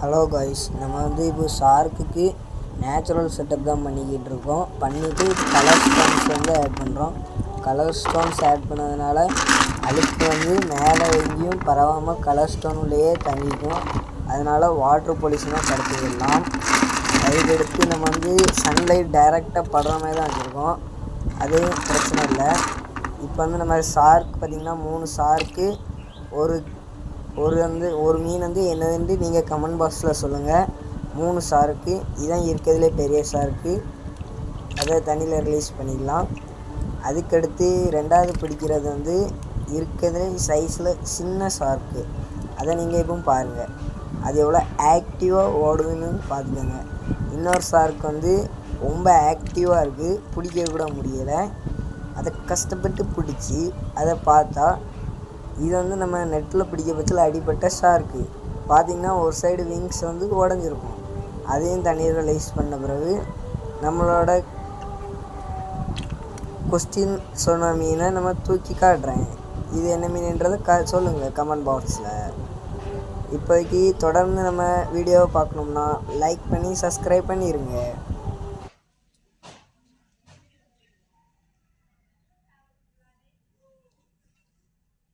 Hello guys, நம்ம இப்போ ஷார்க்குக்கு natural setup தான் பண்ணிக்கிட்டு இருக்கோம். பண்ணிவிட்டு கலர் ஸ்டோன்ஸ் ஆட் பண்ணுறோம். கலர் ஸ்டோன்ஸ் ஆட் பண்ணதுனால அழுக்கு மேலே எங்கேயும் பரவாமல் கலர் ஸ்டோன்லேயே தங்கிக்கும். அதனால் வாட்டர் பொல்யூஷனாக தடுத்துக்கலாம். அதுக்கடுத்து நம்ம சன்லைட் டைரெக்டாக படுற மாதிரி தான் வச்சுருக்கோம். அது பிரச்சனை இல்லை. இப்போ நம்ம ஷார்க் பார்த்திங்கன்னா 3 ஷார்க்கு ஒரு மீன் என்னதுன்ட்டு நீங்கள் கமெண்ட் பாக்ஸில் சொல்லுங்கள். 3 ஷார்க்கு இதுதான் இருக்கிறதுலே பெரிய ஷார்க்கு. அதை தண்ணியில் ரிலீஸ் பண்ணிடலாம். அதுக்கடுத்து ரெண்டாவது பிடிக்கிறது இருக்கிறதுலே சைஸில் சின்ன ஷார்க்கு. அதை நீங்கள் இப்போ பாருங்கள், அது எவ்வளோ ஆக்டிவாக ஓடுதுன்னு பார்த்துக்கோங்க. இன்னொரு ஷார்க் ரொம்ப ஆக்டிவாக இருக்குது, பிடிக்க கூட முடியலை. அதை கஷ்டப்பட்டு பிடிச்சி அதை பார்த்தா இது நம்ம நெட்டில் பிடிக்க பட்சத்தில் அடிப்பட்ட ஷார்க்கு. பார்த்திங்கன்னா ஒரு சைடு விங்ஸ் உடஞ்சிருக்கும். அதையும் தண்ணீர் ரிலீஸ் பண்ண பிறகு நம்மளோட கொஸ்டின் சொன்ன மீனை நம்ம தூக்கி காட்டுறேன். இது என்ன மீன்ன்றதை சொல்லுங்கள் கமெண்ட் பாக்ஸில். இப்போதைக்கு தொடர்ந்து நம்ம வீடியோவை பார்க்கணும்னா லைக் பண்ணி சப்ஸ்கிரைப் பண்ணிடுங்க.